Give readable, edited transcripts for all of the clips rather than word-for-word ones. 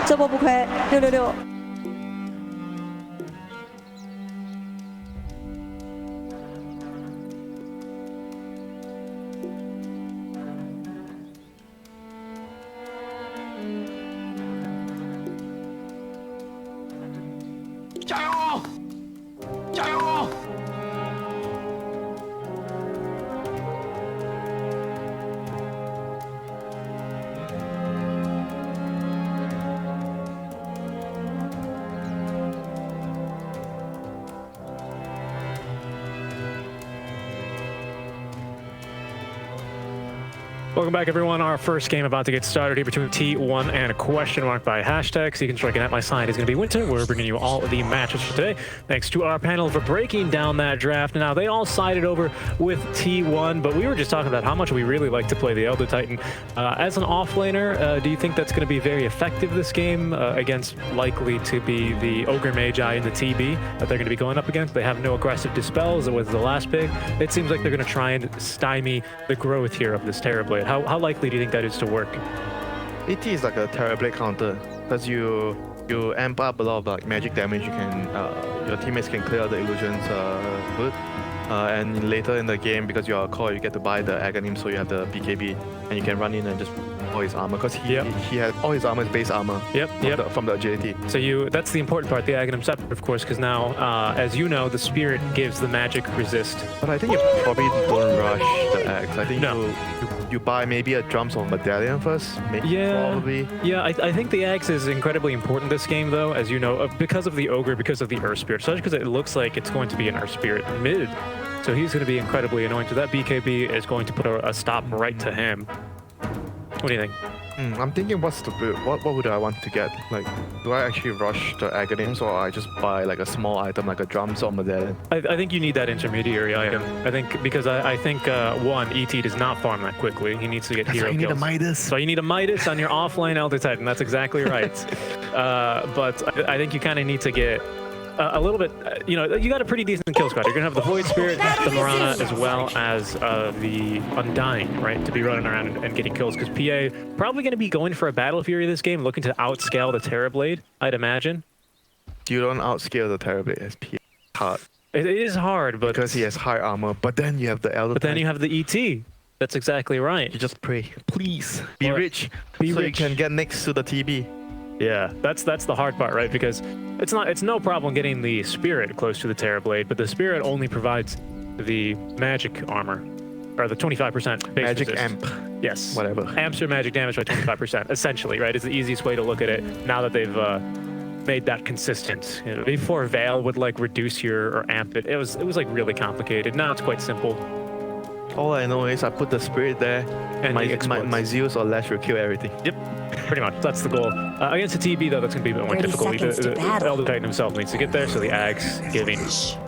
这波不亏，666。加油！加油！ Welcome back, everyone. Our first game about to get started here between T1 and Questionmark by hashtag. So you can strike it at my side is going to be Winter. We're bringing you all of the matches for today. Thanks to our panel for breaking down that draft. Now, they all sided over with T1, but we were just talking about how much we really like to play the Elder Titan. As an offlaner, do you think that's going to be very effective this game against likely to be the Ogre Magi and the TB that they're going to be going up against? They have no aggressive dispels. It was the last pick. It seems like they're going to try and stymie the growth here of this Terrorblade. How likely do you think that is to work? ET is like a Terrorblade counter because you amp up a lot of like magic damage. You can your teammates can clear the illusions good. And later in the game, because you're a core, you get to buy the Aghanim, so you have the BKB, and you can run in and just all his armor, because he had all his armor is base armor. From the agility. So that's the important part, the Aghanim Scepter, of course, because now, as you know, the Spirit gives the magic resist. But I think you probably don't rush the Axe. I think you buy maybe a Drums or Medallion first. Probably. Yeah, I think the Axe is incredibly important this game, though, as you know, because of the Ogre, because of the Earth Spirit. Especially because it looks like it's going to be an Earth Spirit mid. So he's going to be incredibly annoying. So that BKB is going to put a stop right to him. What do you think? I'm thinking, what's the build? What would I want to get? Like, do I actually rush the Aghanims, or I just buy like a small item like a Drums or Medallion? I think you need that intermediary item. I think because I think one, ET does not farm that quickly. He needs to get hero kills. You need a Midas. So you need a Midas on your offlane Elder Titan. That's exactly right. But I think you kind of need to get a little bit, you know, you got a pretty decent kill squad. You're gonna have the Void Spirit, the Mirana, as well as the Undying, right, to be running around and getting kills. Because PA probably gonna be going for a Battle Fury this game, looking to outscale the Terrorblade, I'd imagine. You don't outscale the Terrorblade as PA. Hard. It is hard, but because he has high armor. But then you have the Elder. But then you have the ET. That's exactly right. You just pray, please be rich, so you can get next to the TB. Yeah, that's the hard part, right? Because it's no problem getting the Spirit close to the Terrorblade, but the Spirit only provides the magic armor, or the 25% base magic resist. amp. Yes. Whatever. Amps your magic damage by 25%, essentially, right? It's the easiest way to look at it now that they've made that consistent. You know, before Veil would like reduce or amp it. It was like really complicated. Now it's quite simple. All I know is I put the Spirit there, and my Zeus or Lash will kill everything. Yep, pretty much. That's the goal. Against the TB, though, that's going to be a bit more difficult. The Elder Titan himself needs to get there, so the Axe giving,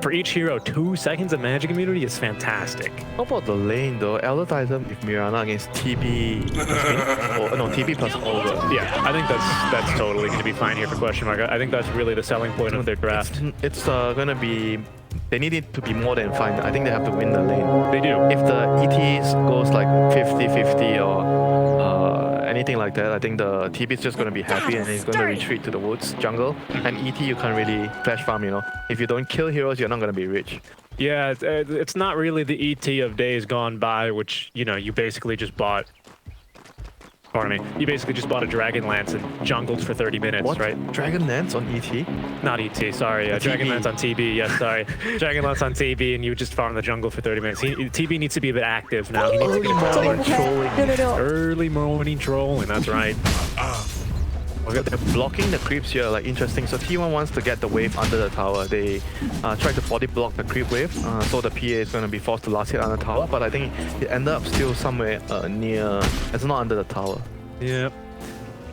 for each hero, 2 seconds of magic immunity is fantastic. How about the lane, though? Elder Titan with Mirana against TB... TB plus Ogre. Yeah, I think that's totally going to be fine here for Questionmark. I think that's really the selling point of their draft. It's going to be... They need it to be more than fine. I think they have to win the lane. They do. If the ETs goes like 50-50 or anything like that, I think the TB is just going to be happy and he's going to retreat to the woods, jungle. And ET, you can't really flash farm, you know. If you don't kill heroes, you're not going to be rich. Yeah, it's not really the ET of days gone by, which, you know, you basically just bought... Pardon me. You basically just bought a Dragon Lance and jungled for 30 minutes, what? Right? Dragon Lance on ET? Not ET, sorry. Dragon Lance on TB, yes, sorry. Dragon Lance on TB, and you just farm the jungle for 30 minutes. TB needs to be a bit active now. He needs to get morning trolling. Early morning trolling, that's right. They're blocking the creeps here, like interesting. So T1 wants to get the wave under the tower. They try to body block the creep wave, so the PA is going to be forced to last hit on the tower. But I think it ended up still somewhere near. It's not under the tower. Yep.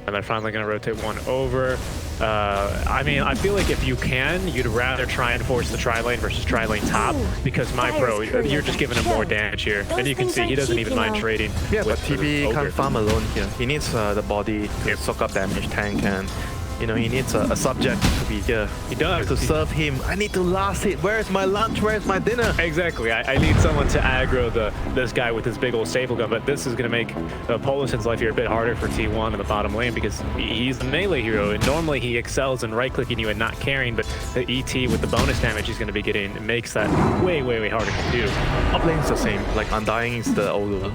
And they're finally going to rotate one over. I mean, I feel like if you can, you'd rather try and force the tri-lane versus tri-lane top, because my bro, you're just giving him more damage here. And you can see he doesn't even mind trading. Yeah, but TB can't farm alone here. He needs the body to soak up damage, tank, and You know, he needs a subject to be here. He does. To serve him. I need to last hit. Where's my lunch? Where's my dinner? Exactly. I need someone to aggro this guy with his big old staple gun, but this is going to make Polison's life here a bit harder for T1 in the bottom lane because he's the melee hero, and normally he excels in right-clicking you and not carrying, but the ET with the bonus damage he's going to be getting makes that way, way, way harder to do. Top lane's the same. Like, Undying is the ogre.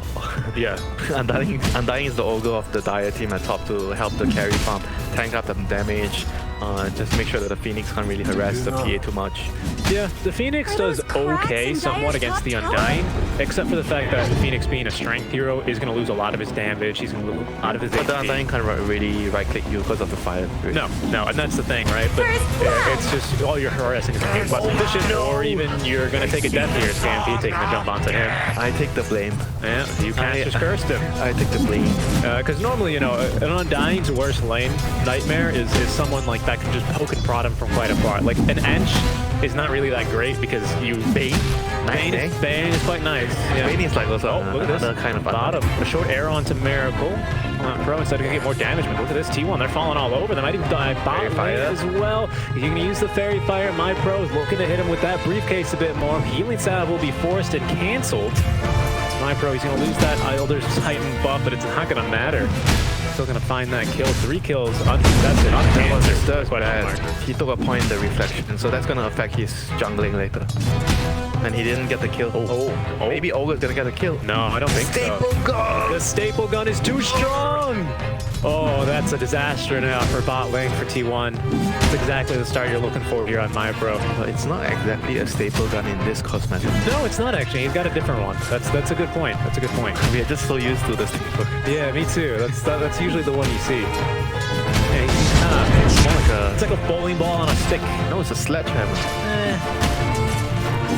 Yeah. Undying is the ogre of the Dire team at top to help the carry farm, tank up the damage, just make sure that the Phoenix can't really harass the PA too much. Yeah, the Phoenix does okay somewhat against the Undying, except for the fact that the Phoenix being a strength hero is going to lose a lot of his damage, he's going to lose a lot of his But the Undying can't really right-click you because of the fire. Right? No, and that's the thing, right? But it's just all you're harassing is a button efficient, or even you're going to take a death here, Stampede taking the jump onto him. I take the blame. Yeah, you can't just curse him. I take the blame. Because normally, you know, an Undying's worst lane nightmare is someone like that can just poke and prod him from quite afar. Like an Ench is not really that great because you bait. Bane is quite nice. Yeah. Bane is like also look at this kind of bottom. A short arrow onto Miracle. Pro instead of gonna get more damage, but look at this T1. They're falling all over. They might even die bottom lane as well. You're gonna use the Fairy Fire. My Pro is looking to hit him with that briefcase a bit more. Healing salve will be forced and cancelled. My Pro, he's gonna lose that Elder's Titan buff, but it's not gonna matter. Still gonna find that kill. 3 kills uncontested. That's what he took a point in the reflection, so that's gonna affect his jungling later. And he didn't get the kill. Oh. Maybe Ogre's gonna get a kill. No, I don't think so. Staple gun! The staple gun is too strong! Oh, that's a disaster now for bot lane for T1. It's exactly the start you're looking for here on MyPro. But it's not exactly a staple gun in this cosmetic. No, it's not actually. He's got a different one. That's a good point. That's a good point. We are just so used to the staple. Yeah, me too. That's usually the one you see. Yeah, it's more like it's like a bowling ball on a stick. No, it's a sledgehammer.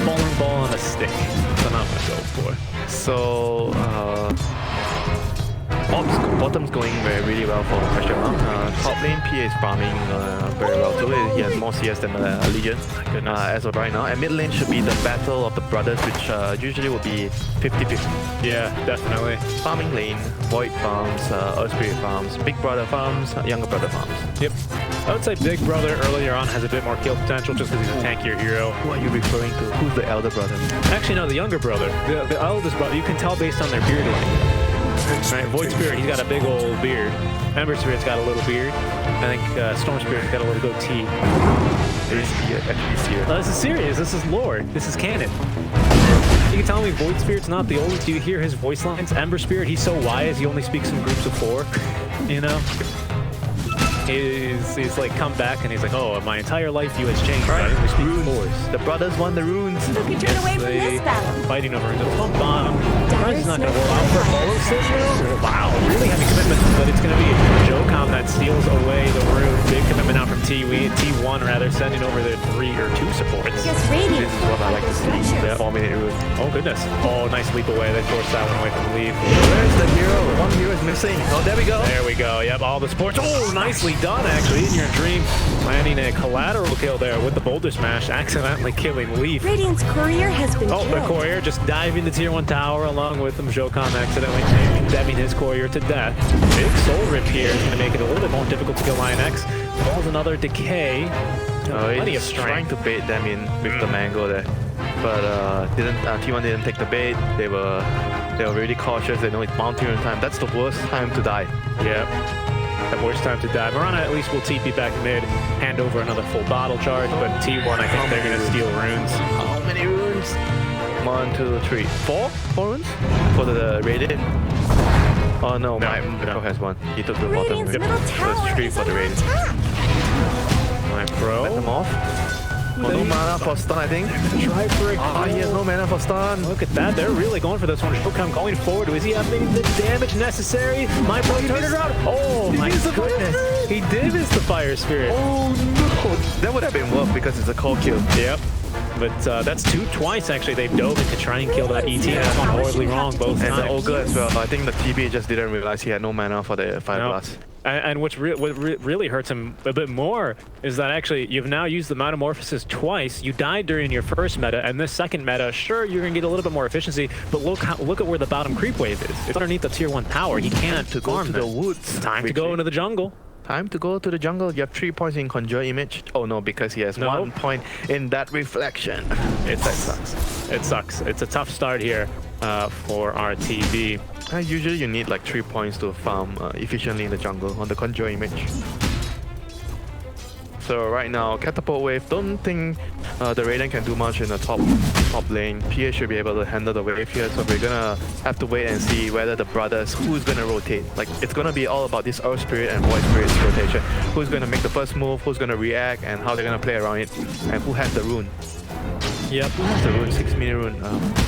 Bowling ball on a stick. That's not what I go for. So, bottom's going really well for Questionmark. Top lane, PA is farming very well too. He has more CS than Legion as of right now. And mid lane should be the battle of the brothers, which usually will be 50-50. Yeah, definitely. Farming lane, Void farms, earthspirit farms, Big Brother farms, Younger Brother farms. Yep. I would say Big Brother earlier on has a bit more kill potential just because he's a tankier hero. Who are you referring to? Who's the elder brother? Actually, no, the younger brother. The eldest brother. You can tell based on their beard line. Right, Void Spirit, he's got a big old beard. Ember Spirit's got a little beard. I think Storm Spirit's got a little goatee. No, this is serious. This is lore. This is canon. You can tell me Void Spirit's not the oldest. You hear his voice lines. Ember Spirit, he's so wise, he only speaks in groups of 4. You know? He's like come back and he's like, oh, my entire life view has changed. Right. I only speak in 4s. The brothers won the runes. Who can turn away from this battle? Fighting over runes. Top bottom. Rune's not going to roll out for Follow. Wow, really heavy commitment, but it's going to be Jocom that steals away the rune. Big commitment out from T1 rather, sending over their 3 or 2 supports. Just radiant. This is what I like to see. The 4-minute rune. Oh goodness. Oh, nice leap away. They forced that one away from the lead. Where's the hero? One hero is missing. Oh, there we go. There we go. Yep, all the supports. Oh, nicely done actually. Inyourdream landing a collateral kill there with the boulder smash, accidentally killing Leaf. Radiant's courier has been killed. The courier just diving the tier 1 tower along with him. Jocom accidentally dabbing his courier to death. Big soul rip here is going to make it a little bit more difficult to kill Lionx. Falls another decay. Plenty of strength. Trying to bait them in with the mango there, but T1 didn't take the bait. They were really cautious. They know it's bound to in time. That's the worst time to die. Yep. The worst time to die. Mirana at least will TP back mid, hand over another full bottle charge, but T1 I think they're going to steal runes. How many runes? 1, 2, 3, 4? 4 runes? For the Radiant? Oh no, Miracle has 1. He took the bottom. Radiant's middle So it's 3 for the Radiant. MyPro. Let them off. Oh, no mana for stun, I think. Try for a kill. He has no mana for stun. Look at that. They're really going for this one. Jocom calling forward. Is he having the damage necessary? MyPro turned it around. Oh my goodness. He did miss the Fire Spirit. Oh no. That would have been worth because it's a call kill. Yep. But that's twice actually they've dove in to try and kill that ET. That's gone horribly wrong both times. And the Ogre as well. I think the TB just didn't realize he had no mana for the 5+. And what really hurts him a bit more is that actually you've now used the Metamorphosis twice. You died during your first meta, and this second meta, sure, you're going to get a little bit more efficiency, but look at where the bottom creep wave is. It's underneath the tier 1 tower. He can't to go to the woods. Time to go into the jungle. Time to go to the jungle. You have 3 points in Conjure Image. Oh no, because he has 1 point in that Reflection. That sucks. It sucks. It's a tough start here for RTB. Usually you need like 3 points to farm efficiently in the jungle on the Conjure Image. So right now, Catapult Wave, don't think the Raiden can do much in the top lane. PA should be able to handle the wave here, so we're gonna have to wait and see whether the brothers, who's gonna rotate. Like, it's gonna be all about this Earth Spirit and Void Spirit's rotation. Who's gonna make the first move, who's gonna react, and how they're gonna play around it, and who has the rune. Yep. Who has the rune? 6-minute rune.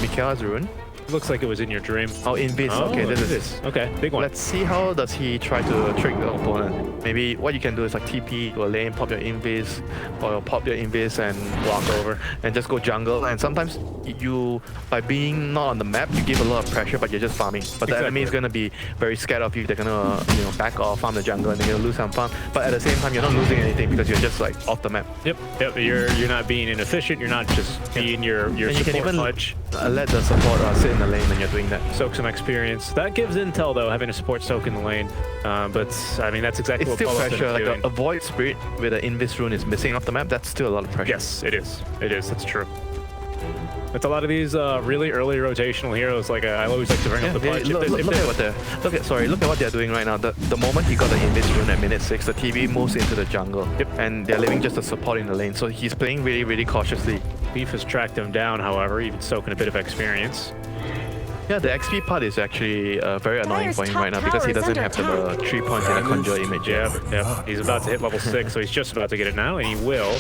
Mikael has the rune. Looks like it was Inyourdream. Oh, Invis. Oh, okay, this is okay, big one. Let's see how does he try to trick the opponent. Maybe what you can do is like TP to a lane, pop your Invis, or pop your Invis and walk over, and just go jungle. And sometimes you, by being not on the map, you give a lot of pressure, but you're just farming. But the enemy is gonna be very scared of you. They're gonna, back off, farm the jungle, and they're gonna lose some farm. But at the same time, you're not losing anything because you're just like off the map. Yep. You're not being inefficient. You're not just being your and you can support even much. Let the support sit in the lane when you're doing that. Soak some experience. That gives intel though, having a support soak in the lane. But I mean, that's exactly It's what still Polo's pressure. Like doing. a Void Spirit with an Invis rune is missing off the map. That's still a lot of pressure. Yes, it is. It is. That's true. It's a lot of these really early rotational heroes. Like I always like to bring up the punch. Look at what they're doing right now. The moment he got the Invis rune at minute 6, the TV moves into the jungle. Yep. And they're leaving just a support in the lane. So he's playing really, really cautiously. Beef has tracked him down, however, even soaking a bit of experience. Yeah, the XP part is actually very annoying for him right now because he doesn't have the 3 points in the Conjure Image. Yeah. He's about to hit level 6, so he's just about to get it now, and he will.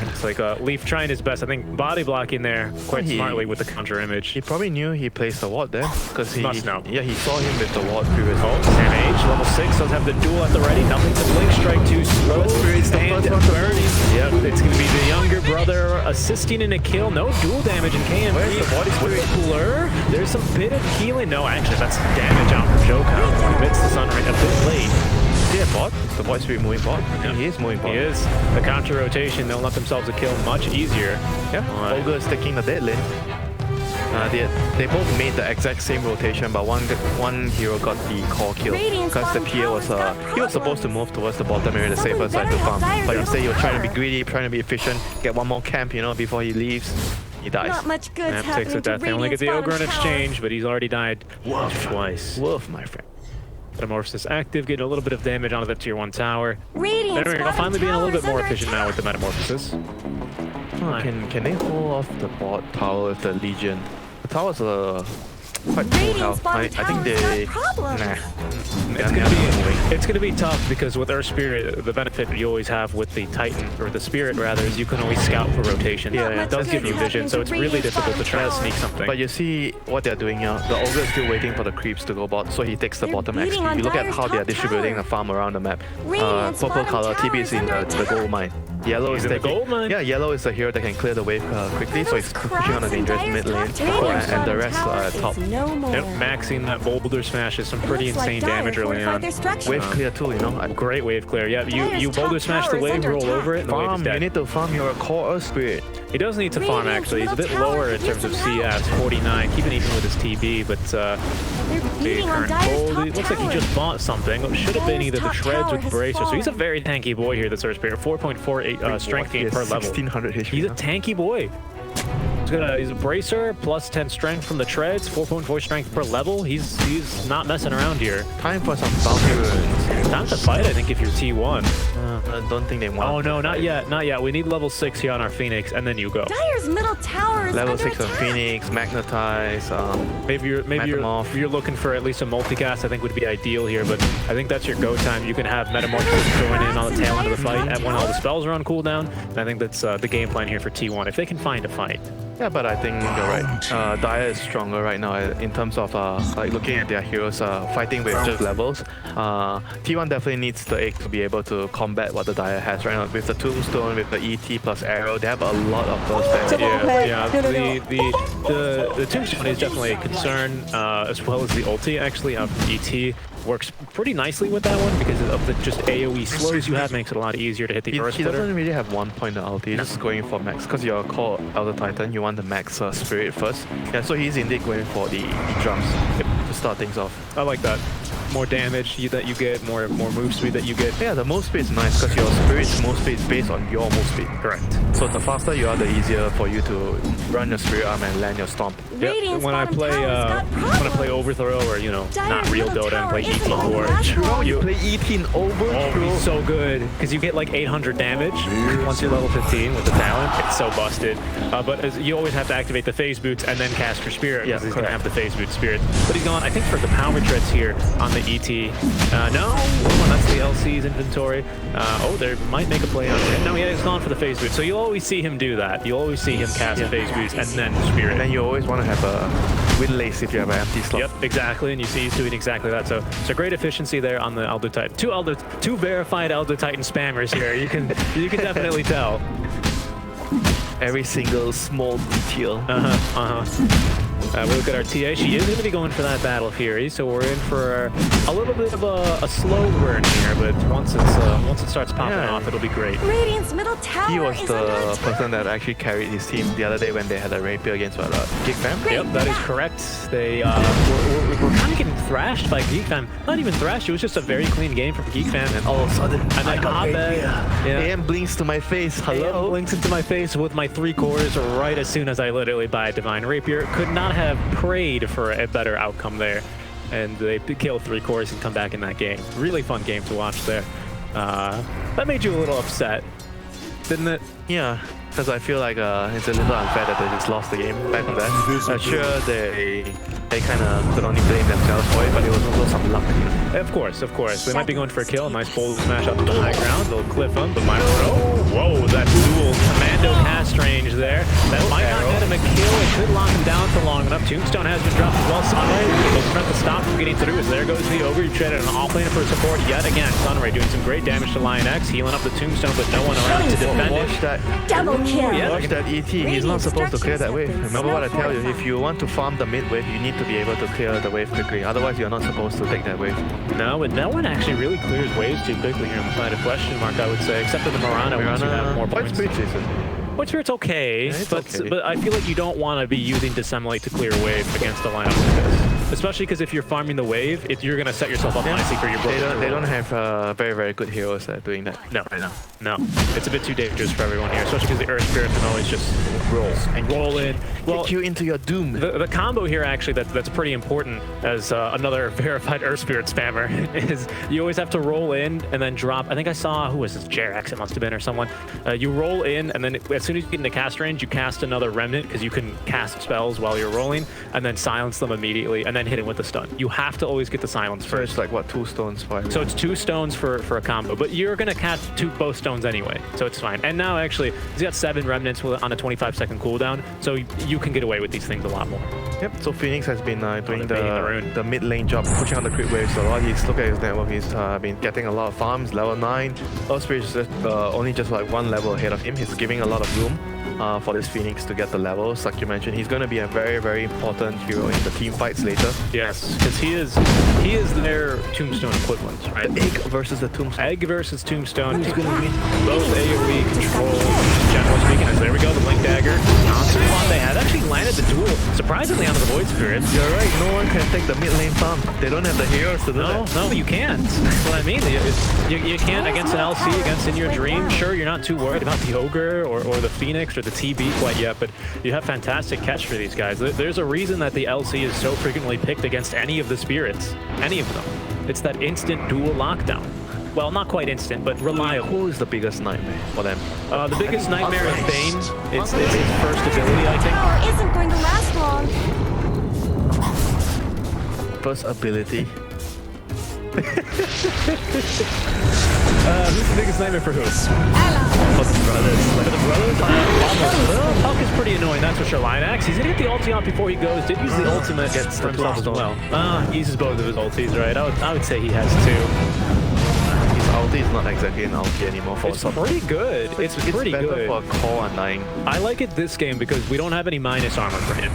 It's like Leaf trying his best. I think body blocking there quite smartly with the Conjure Image. He probably knew he placed the ward there because he must know. Yeah, he saw him with the ward previously. Oh, Sam H, level 6, does have the duel at the ready. Nothing to blink strike too slow. Spirit's the And first one to Bernie. Yep, it's going to be the younger brother assisting in a kill. No dual damage in KMP. Where's the body spirit? Cooler. There's some bit of healing. No, actually, that's damage out from Joker. Commits the sun right a bit late. Yeah, bot. Is the Void Spirit moving bot? Yeah. He is moving bot. He is. The counter rotation, they'll let themselves a kill much easier. Yeah, Ogre is taking the dead lane. They both made the exact same rotation, but one hero got the core kill because the PA was he was supposed to move towards the bottom area, the safer side to farm, but instead he was trying to be greedy, trying to be efficient, get one more camp, before he leaves. He dies. Not much good Map takes a death. They only get the Ogre in exchange, but he's already died twice. Woof, my friend. Metamorphosis active, getting a little bit of damage onto that tier 1 tower. Radiant's There we go, bottom finally being a little tower bit more is under efficient now with the Metamorphosis. Can they hold off the bot tower with the Legion? The tower's quite full health. I think they... Nah. It's gonna be tough because with Earth Spirit, the benefit you always have with the Titan, or the Spirit rather, is you can always scout for rotation. Yeah. It does give you vision, so it's really difficult to try to sneak something. But you see what they're doing here. The Ogre is still waiting for the creeps to go bot, so he takes the bottom XP. You look at how they're distributing the farm around the map. Purple color, TB is in the gold mine. Yellow is in the gold mine? Yeah, yellow is the hero that can clear the wave quickly, so he's pushing on the dangerous mid lane. And the rest are at top. Yep, maxing that boulder smash is some pretty insane damage early on. Wave clear too, Great wave clear. Yeah, you boulder smash the wave, roll over it, and the wave is Farm, dead. you need to farm your core Earth Spirit. He does need to farm actually. He's a bit lower in terms of CS, 49, keeping even with his TB, but the current gold, it looks like he just bought something. It should have been either the shreds or the bracer. So he's a very tanky boy here, this Earth Spirit. 4.48 strength gain per level. 1600 HP. He's a tanky boy. He's a bracer, plus 10 strength from the treads, 4.4 strength per level. He's not messing around here. Time for some bounty runes. Time to fight, I think, if you're T1. I don't think they want. Oh no, not yet, not yet. We need level 6 here on our Phoenix, and then you go. Dire's middle tower is Level under 6 on attack. Phoenix, Magnetize. Maybe you're looking for at least a multicast. I think would be ideal here, but I think that's your go time. You can have Metamorphosis join in on the tail end of the fight at when all the spells are on cooldown. And I think that's the game plan here for T1 if they can find a fight. Yeah, but I think you're right. Dire is stronger right now in terms of like looking at their heroes fighting with just levels. T1 definitely needs the egg to be able to combat what the Dire has right now. With the Tombstone, with the ET plus Arrow, they have a lot of those things. Yeah. The Tombstone is definitely a concern, as well as the ulti actually of ET. Works pretty nicely with that one because of the just AoE slows you have, makes it a lot easier to hit the Earth He Splitter. doesn't really have one point of ulti, he's just going for max. Because you're called Elder Titan, you want the max Spirit first. Yeah, so he's indeed going for the drums to start things off. I like that. more damage that you get, more move speed that you get. Yeah, the move speed is nice because your spirit's move speed is based on your move speed. Correct. So the faster you are, the easier for you to run your spirit arm and land your stomp. Yep. Radiant's When I bottom play tower's got problems. Overthrow or not Dire's real middle Dota and play tower ET isn't going to core. last long. You play ET in over. Oh, he's so good because you get like 800 damage once you're level 15 with the talent. It's so busted. But you always have to activate the phase boots and then cast your spirit because he's going to have the phase boot spirit. But he's gone, I think, for the power treads here on the ET. No, that's the LC's inventory. Oh, they might make a play on it. No, he's gone for the phase boot. So you'll always see him do that. You'll always see him cast phase boots and then spirit. And then you always want to have a windlace if you have an empty slot. Yep, exactly, and you see he's doing exactly that. So great efficiency there on the Elder Titan. Two verified Elder Titan spammers here. You can definitely tell. Every single small detail. We look at our TA. She is going to be going for that Battle Fury, so we're in for a little bit of a slow burn here. But once it starts popping off, it'll be great. Radiant's middle tower He was is the under attack. person that actually carried his team the other day when they had a rapier against Geek Fam. Yep, that is correct. They were kind of getting thrashed by Geek Fam. Not even thrashed. It was just a very clean game from Geek Fam, and all of a sudden, I got rapier. Yeah. AM blinks to my face. Hello. AM blinks into my face with my 3 cores right as soon as I literally buy a Divine Rapier. Could not have prayed for a better outcome there. And they kill 3 cores and come back in that game. Really fun game to watch there. That made you a little upset, didn't it? Yeah, because I feel like it's a little unfair that they just lost the game back on that. Sure, they kind of could only blame themselves for it, but it was also some luck. Of course. They might be going for a kill. A nice bold smash up to the high ground. They'll cliff him, but might whoa, that dual commando cast range there. That might not get him a kill. It could lock him down for long enough. Tombstone has been dropped as well. Sunray will prevent the stop from getting through as there goes the ogre. You traded an all-planer for support yet again. Sunray doing some great damage to Lion X, healing up the Tombstone, but no one around to defend it. Watch that. Double kill. Yeah. Watch that ET. He's not supposed to clear that wave. Remember what I tell you, if you want to farm the mid wave, you need to be able to clear the wave quickly. Otherwise, you're not supposed to take that wave. No, but no one actually really clears waves too quickly here on the side of Questionmark, I would say, except for the Mirana ones who have more White points. Spirit Jason. White Spirit's okay, Yeah, it's but okay. but I feel like you don't want to be using Dissemblate to clear wave against a lineup like this. Especially because if you're farming the wave, you're going to set yourself up nicely for your broken. They don't have very, very good heroes that are doing that. No, right now. No. It's a bit too dangerous for everyone here, especially because the Earth Spirit can always just roll in. Well, Kick you into your doom. the combo here actually that's pretty important as another verified Earth Spirit spammer is you always have to roll in and then drop. I think I saw, who was this? Jerax it must have been or someone. You roll in and then as soon as you get into cast range, you cast another remnant because you can cast spells while you're rolling and then silence them immediately and then hit him with the stun. You have to always get the silence So first. it's like what, 2 stones for everyone? So it's 2 stones for a combo, but you're gonna cast both stones anyway, so it's fine. And now actually, he's got 7 remnants on a 25-second cooldown, so you can get away with these things a lot more. Yep, so Phoenix has been doing the rune. the mid lane job, pushing on the crit waves a lot. He's look at his network, he's been getting a lot of farms, level 9. Earthspirit is only just like 1 level ahead of him. He's giving a lot of room for this Phoenix to get the levels. Like you mentioned, he's going to be a very, very important hero in the team fights later. Yes, because he is their Tombstone equivalent, right? The Egg versus the Tombstone. Egg versus Tombstone. Who's going to win? Both AoE control, generally speaking. As there we go, the Blink Dagger. Constant one. They had actually landed the duel, surprisingly, onto the Void Spirit. You're right, no one can take the mid lane farm. They don't have the heroes to do that. No, you can't. That's what I mean. You can't against an LC, against Inyourdream. Sure, you're not too worried about the Ogre or the Phoenix or the TB quite yet, but you have fantastic catch for these guys. There's a reason that the LC is so frequently picked against any of the spirits. Any of them. It's that instant dual lockdown. Well, not quite instant, but reliable. Who is the biggest nightmare for them? The biggest nightmare is Bane. It's his first ability, I think. Tower isn't going to last long. First ability. Who's the biggest nightmare for who? For the brothers. For the brothers? Almost. Well, Puck is pretty annoying, that's for sure. Lion Axe, he's gonna get the ulti on before he goes. Did use the ultimate Gets the for himself as blast well. He uses both of his ultis, right? I would say he has 2. His ulti is not exactly an ulti anymore for It's some. pretty good. It's pretty better good. for a core undying. I like it this game because we don't have any minus armor for him.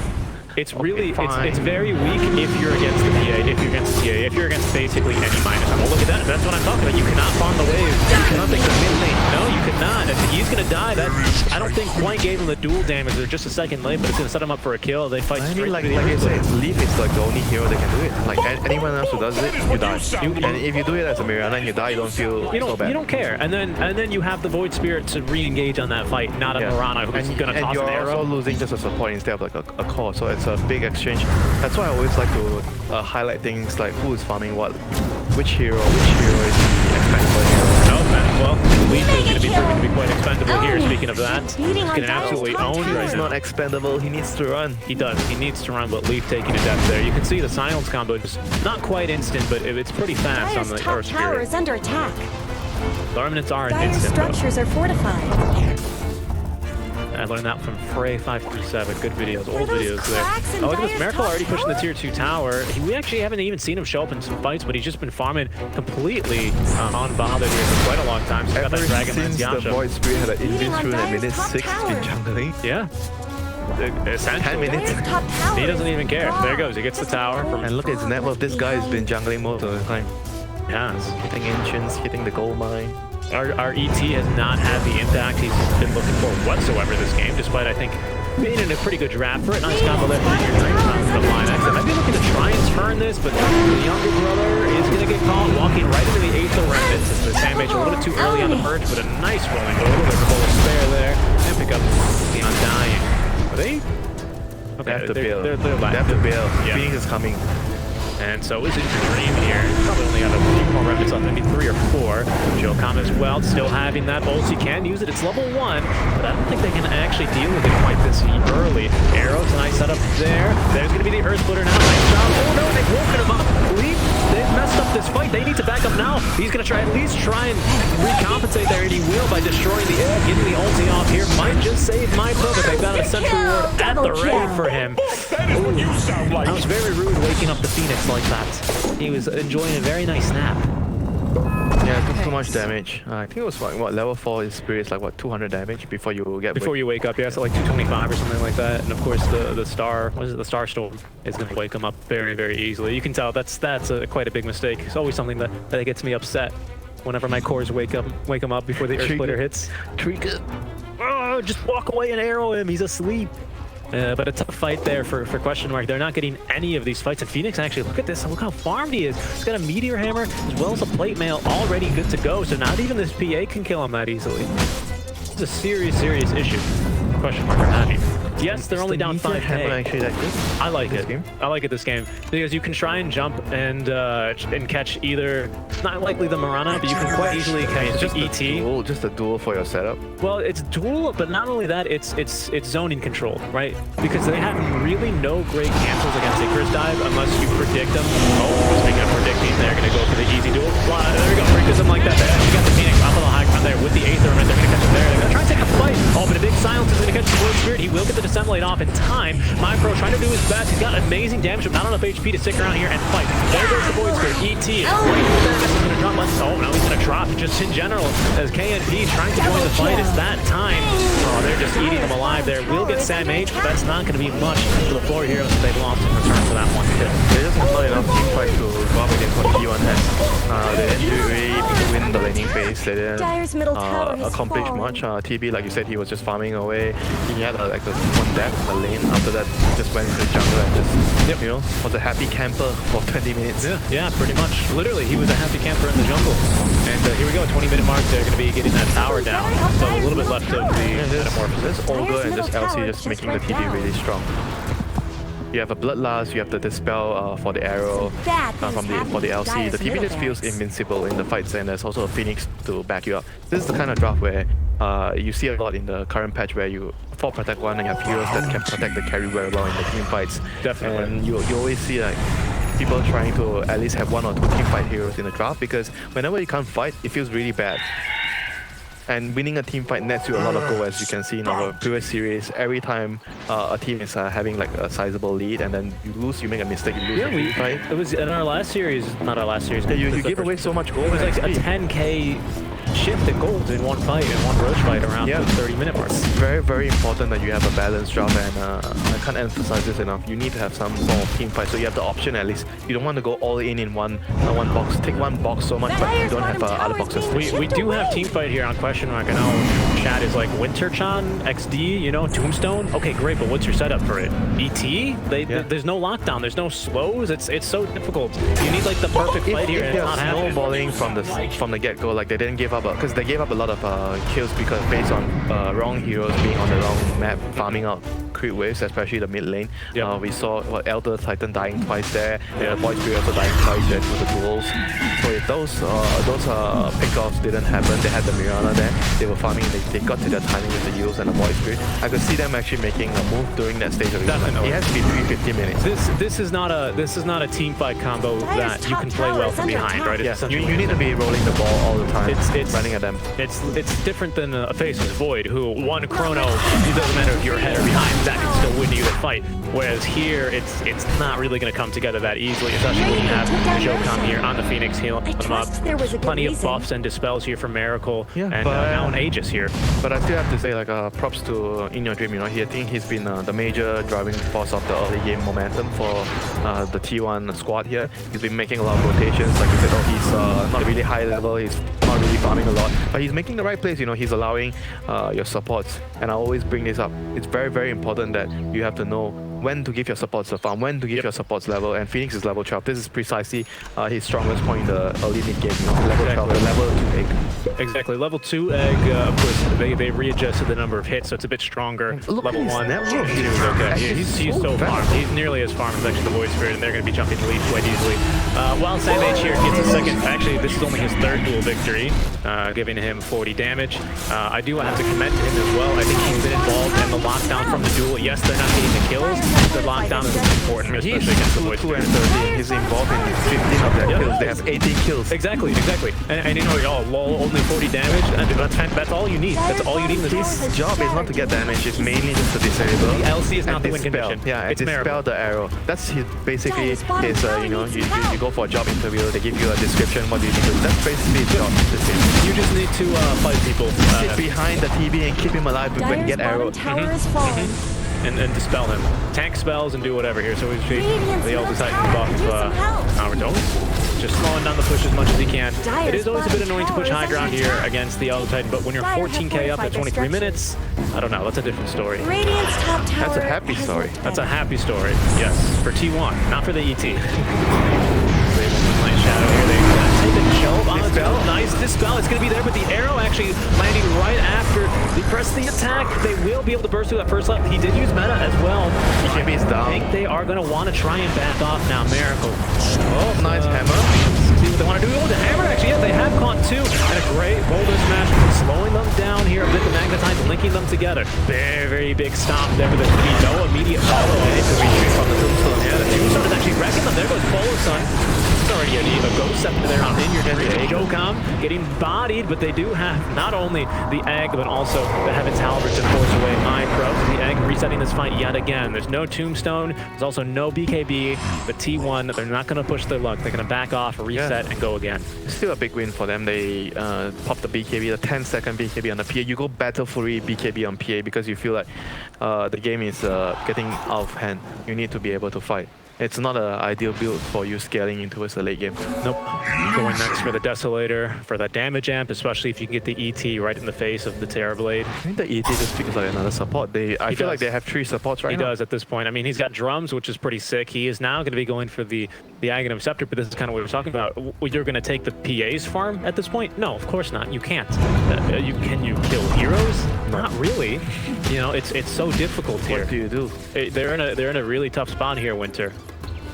It's really, fine. it's very weak if you're against the PA, if you're against the TA, if you're against basically any minus. Well, look at that. That's what I'm talking about. You cannot farm the wave. You cannot take the mid lane. No, you cannot. If he's gonna die, that I don't think Point gave him the dual damage. They're just a second lane, but it's gonna set him up for a kill. They fight. I straight mean, like to the I earth. said, Leaf is like the only hero that can do it. Like anyone else who does it, you die. And if you do it as a Mirana and you die, you don't feel so bad. You don't care. And then you have the Void Spirit to re-engage on that fight, not a Mirana who's gonna toss you're an arrow. also losing just a support instead of like a core, so it's a big exchange. That's why I always like to highlight things like who is farming what, which hero is the expendable hero. No, man. Well, Leaf is going to be proving to be quite expendable here. Speaking of that, he's getting absolutely owned right He's now. not expendable, he needs to run. He does. He needs to run, but Leaf taking a death there. You can see the silence combo is not quite instant, but it's pretty fast on Dire's the top Earth tower Spirit. is under attack. The Armaments are Dire's instant, though. structures are fortified. I learned that from Frey537. Good videos, old those videos there. cracks in Oh, look at this. Dire's Miracle top already pushing the tower? tier 2 tower. We actually haven't even seen him show up in some fights, but he's just been farming completely unbothered here for quite a long time. So he's got Ever that Dragon Lance since the Yasha. Void Spirit had an Leading on invincible at Dire's minute top 6, he's been tower. jungling. Yeah. 10 Essentially. minutes. Dire's top tower He doesn't is even care. gone. There goes. He gets the tower from... And look at his net worth, this guy's been jungling most of the time. Yes. Hitting Ancients, hitting the gold mine. Our ET has not had the impact he's been looking for whatsoever this game, despite, I think, being in a pretty good draft for it. Nice combo there from Inyourdream from the line X. They might be looking to try and turn this, but the younger brother is going to get caught walking right into the 8th remnant. The Sandmage a little bit too early on the merge, but a nice rolling goal. There's a bullet spare there. And pick up the Undying. Are they? Okay, They have to bail. they're They back. have to bail. Yeah. Phoenix is coming. And so is Inyourdream here. Probably only got a few more remnants left, maybe 3 or 4. Jokama as well, still having that ult. He can use it. It's level 1, but I don't think they can actually deal with it quite this early. Arrows, a nice setup there. There's going to be the Earth Splitter now. Nice job. Oh no, they've woken him up. Leaf, they've messed up this fight. They need to back up now. He's going to at least try and recompensate there, and he will by destroying the air, getting the ulti off here. Might just save Pro, but they've got a central ward at the ready for him. That was very rude waking up the Phoenix like that. He was enjoying a very nice nap. Yeah, it took too much damage. I think it was what level 4 is Spirit, like what 200 damage before you get You wake up, yeah, so like 225 or something like that. And of course the star, what is it, the Star Storm is going to wake him up very, very easily. You can tell that's quite a big mistake. It's always something that gets me upset whenever my cores wake him up before the Earth Splitter hits. Trigger. Oh, just walk away and arrow him. He's asleep. But a tough fight there for Questionmark. They're not getting any of these fights. And Phoenix actually, look at this. Look how farmed he is. He's got a Meteor Hammer as well as a Plate Mail already good to go. So not even this PA can kill him that easily. It's a serious, serious issue. Questionmark are having. Yes, they're only down 5k. Actually that good? I like it. Game? I like it this game because you can try and jump and catch either, not likely the Mirana, but you can quite easily catch Just the ET. just a duel for your setup. Well, it's dual, but not only that, it's zoning control, right? Because they have really no great cancels against Icarus Dive unless you predict them. Oh, speaking of predicting, they're going to go for the easy duel. There we go, predicts them like that. They actually got the Phoenix up on the high ground there with the 8th element. They're going to catch him there. They're going to try and take a fight. Oh, but a big silence is going to catch the Void Spirit. He will get the Dissemblate off in time. Pro trying to do his best. He's got amazing damage, but not enough HP to stick around here and fight. There goes the Void Spirit. ET is right there. This is going to drop less. Oh, no, he's going to drop just in general as KNP trying to join the fight. It's that time. Oh, they're just eating him alive there. Will get Sam H, but that's not going to be much for the floor heroes that they've lost in return for that one kill. They just have not enough team fight to go up against what T1 has. They didn't really win the laning phase. They didn't Dire's middle tower has accomplish fallen. much. TB, like you said, he was just farming away. He had like the one death in the lane. After that, he just went into the jungle and just, you know, was a happy camper for 20 minutes. Yeah, pretty much. Literally, he was a happy camper in the jungle. And here we go, 20-minute mark. They're going to be getting that tower down. So a little bit left of the metamorphosis. This Ogre and this LC just making the TB really strong. You have a Bloodlust, you have the Dispel for the arrow for the LC. The TB just feels invincible in the fights, and there's also a Phoenix to back you up. This is the kind of draft where you see a lot in the current patch where you 4 protect 1 and you have heroes that can protect the carry very well in the team fights. Definitely. And you always see like people trying to at least have 1 or 2 team fight heroes in the draft, because whenever you can't fight, it feels really bad. And winning a team fight nets you a lot of gold, as you can see in our previous series. Every time a team is having like a sizable lead and then you lose, you make a mistake, you lose a team fight. It was in our last series, not our last series. You give away so much gold. It was like a 10k shift and gold in one fight, in one Roche fight around the 30-minute mark. It's very, very important that you have a balanced draft, and I can't emphasize this enough. You need to have some form of team fight, so you have the option at least. You don't want to go all in one box. Take one box so much, but you don't have other boxes. We do have team fight here on Questionmark. I know chat is like Winterchan, XD, you know, Tombstone. Okay, great, but what's your setup for it? ET? There's no lockdown, there's no slows. It's so difficult. You need like the perfect fight here, and it's not happening. Snowballing from the get-go, like they didn't give up because they gave up a lot of kills because based on wrong heroes being on the wrong map, farming out creep waves, especially the mid lane. We saw Elder Titan dying twice there, and Void Spirit also dying twice there through the duels. So if those pickoffs didn't happen, they had the Mirana there, they were farming, they got to their timing with the heals and the Void Spirit. I could see them actually making a move during that stage of the game. It has to be 350 minutes. This is not a team fight combo that you can play well from behind, right? You need to be rolling the ball all the time. It's running at them. It's different than a Faceless Void, who one chrono, it doesn't matter if you're ahead or behind, that can still win you the fight. Whereas here, it's not really going to come together that easily, especially when you have Jokam here on the Phoenix healing them up. Plenty of buffs and dispels here from Miracle, and now an Aegis here. But I still have to say, like, props to Inyourdream. You know, I think he's been the major driving force of the early game momentum for the T1 squad here. He's been making a lot of rotations. Like you said, he's not really high level. He's not really farming a lot, but he's making the right plays. You know, he's allowing your supports, and I always bring this up. It's very, very important that you have to know when to give your supports the farm, when to give your supports level, and Phoenix is level 12. This is precisely his strongest point in the early mid game. You know, level 12, the level 2 egg. Exactly, level 2 egg. Of course, they readjusted the number of hits, so it's a bit stronger. Level 1, he's so farmed. He's nearly as farmed as actually the Void Spirit, and they're going to be jumping the lead quite easily. While Savage here gets a second. Actually, this is only his third duel victory, giving him 40 damage. I do have to commend him as well. I think he's been involved in the lockdown from the duel. Yes, they're not getting the kills. The lockdown is important, especially against the Void Spirit. 2 and 13. He's involved in 15 of their kills. They have 18 kills. Exactly. And you know, lol, only 40 damage. And that's all you need. That's all you need in this. His job is not to get damage. It's mainly just to disable. The LC is not the win condition. Yeah, and dispel the arrow. That's basically his. You know, you go for a job interview. They give you a description. What do you need to do? That's basically his job. You just need to fight people. Sit behind the TB and keep him alive and get arrowed. And dispel him. Tank spells and do whatever here. So we see the Elder Titan buff our just slowing down the push as much as he can. It is always a bit annoying to push high ground here against the Elder Titan, but when you're 14k up at 23 minutes, I don't know, that's a different story. That's a happy story. That's a happy story, yes, for T1, not for the ET. Shadow here, they take a jump on the nice dispel. It's going to be there, but the arrow actually landing right after they press the attack. They will be able to burst through that first lap. He did use meta as well. BKB is down. I think they are going to want to try and back off now. Miracle. Oh, nice hammer. See what they want to do. Oh, the hammer actually, yeah, they have caught two. And a great boulder smash, slowing them down here a bit. The Magnetize linking them together. Very, very big stop there, but there's going to be no immediate follow-up. It's a retreat from the Tombstone. Yeah, the Tombstone is actually wrecking them. There goes Polo Sun. Already a Ghost Scepter there on Inyourdream. Jokam getting bodied, but they do have not only the egg, but also the Heaven's Halberd to force away my probes. The egg resetting this fight yet again. There's no Tombstone. There's also no BKB. The T1, they're not going to push their luck. They're going to back off, reset, and go again. Still a big win for them. They popped the BKB, the 10-second BKB on the PA. You go Battle Fury BKB on PA because you feel like the game is getting out of hand. You need to be able to fight. It's not an ideal build for you scaling into the late game. Nope. Going next for the Desolator, for that damage amp, especially if you can get the ET right in the face of the Terrorblade. I think the ET just feels like another support. I feel like they have 3 supports right now. He does at this point. I mean, he's got drums, which is pretty sick. He is now going to be going for the Aghanim Scepter, but this is kind of what we're talking about. You're going to take the PA's farm at this point? No, of course not. You can't. Can you kill heroes? No. Not really. You know, it's so difficult here. What do you do? They're in a really tough spot here, Winter.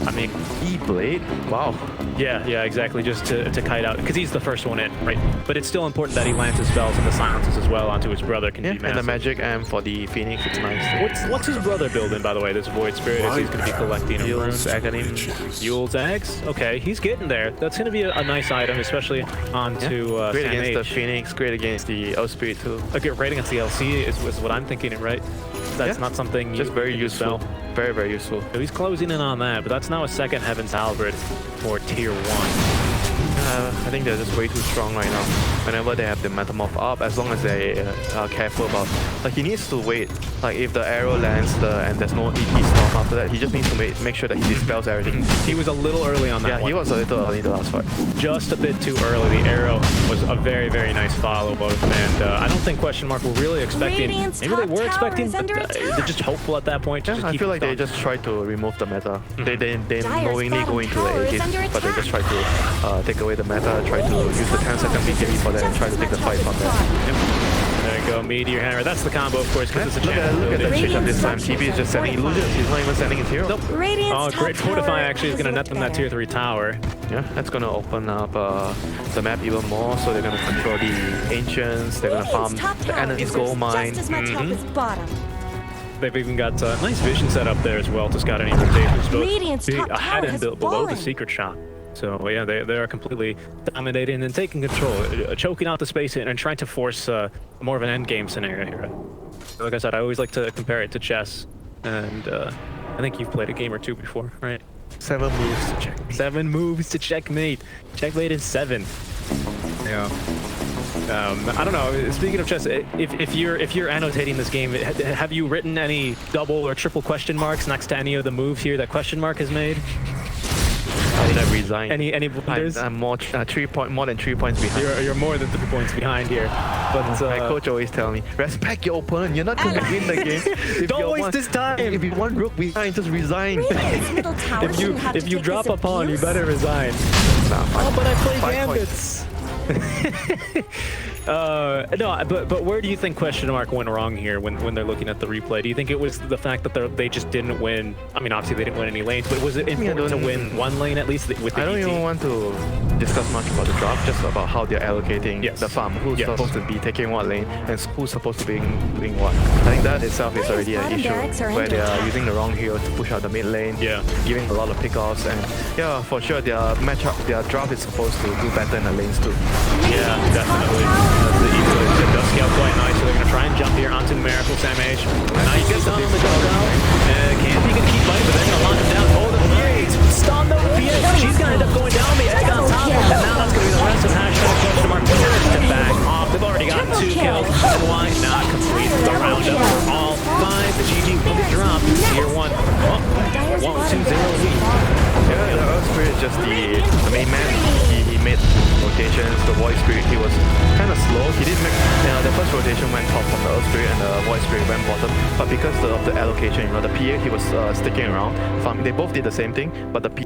I mean, E-Blade? Wow. Yeah, exactly. Just to kite out, because he's the first one in, right? But it's still important that he lands his spells and the silences as well onto his brother can be massive. And the magic amp for the Phoenix, it's nice. What's his brother building, by the way, this Void Spirit? Is he's going to be collecting Yule's Aghanim. Yule's eggs? Okay, he's getting there. That's going to be a nice item, especially onto great Sam against H. the Phoenix, great against the earthspirit too. Great against the LC is what I'm thinking, right? That's not something just very useful. Very, very useful. So he's closing in on that, but that's now a second Heaven's Halberd for Tier 1. I think they're just way too strong right now. Whenever they have the metamorph up, as long as they are careful about, like he needs to wait. Like if the arrow lands and there's no EP storm after that, he just needs to make sure that he dispels everything. He was a little early on that one. Yeah, he was a little early the last fight. Just a bit too early. The arrow was a very, very nice follow-up, and I don't think Questionmark were really expecting. Maybe they were expecting, but they're just hopeful at that point. Yeah, I feel like they just try to remove the meta. They knowingly go into the A-Gates, but they just try to take away the meta, try to use the 10-second BKB for that, and try to take the fight from there. Yep. There you go, Meteor Hammer. That's the combo, of course, because it's a chance. Look at that switch up this time. TB is just sending illusions. He's not even sending his hero. Nope. Oh, great. Fortify actually is going to net them that tier 3 tower. Yeah, that's going to open up the map even more, so they're going to control the Ancients, they're going to farm the enemy's gold mine. They've even got a nice vision set up there as well to scout any rotations, both ahead and below the secret shot. So yeah, they are completely dominating and taking control, choking out the space and trying to force more of an end game scenario here. Like I said, I always like to compare it to chess, and I think you've played a game or two before, right? 7 moves to checkmate. 7 moves to checkmate. Checkmate is 7. Yeah. I don't know. Speaking of chess, if you're annotating this game, have you written any double or triple question marks next to any of the moves here that Questionmark has made? I think I resigned. Any blunders? I'm more than 3 points behind. You're more than 3 points behind here. But my coach always tell me, respect your opponent. You're not going to win the game. Don't waste this time. If you want rook behind, just resign. if you drop a pawn, you better resign. Nah, oh, but I play gambits. No, but where do you think Questionmark went wrong here when they're looking at the replay? Do you think it was the fact that they just didn't win? I mean, obviously they didn't win any lanes, but was it important to win one lane at least with the I don't even want to discuss much about the drop, just about how they're allocating the farm, who's supposed to be taking what lane, and who's supposed to be doing what. I think that itself is already an issue, where they are using the wrong hero to push out the mid lane, giving a lot of pickoffs, and yeah, for sure their draft is supposed to do better in the lanes too. Yeah, definitely. The Eco does scale quite nice, so they're going to try and jump here onto Miracle Sam H. Now he gets on the Dota. Can't he can keep fighting, but they're going to lock him down. Oh, the PH! Stun though with PH! She's going to end up going down the egg on top. And now that's going to be the rest of hashtag Questionmark. To back off. They've already got 2 kills. Why not complete the roundup for all 5? The GG will be dropped. Tier 1. Oh, 1-2-0 lead. Yeah, the earthspirit is just the main man. He made rotations. The void spirit, he was kind of slow. He didn't make the first rotation went top from the earthspirit and the void spirit went bottom. But because of the allocation, the PA he was sticking around. They both did the same thing, but the PA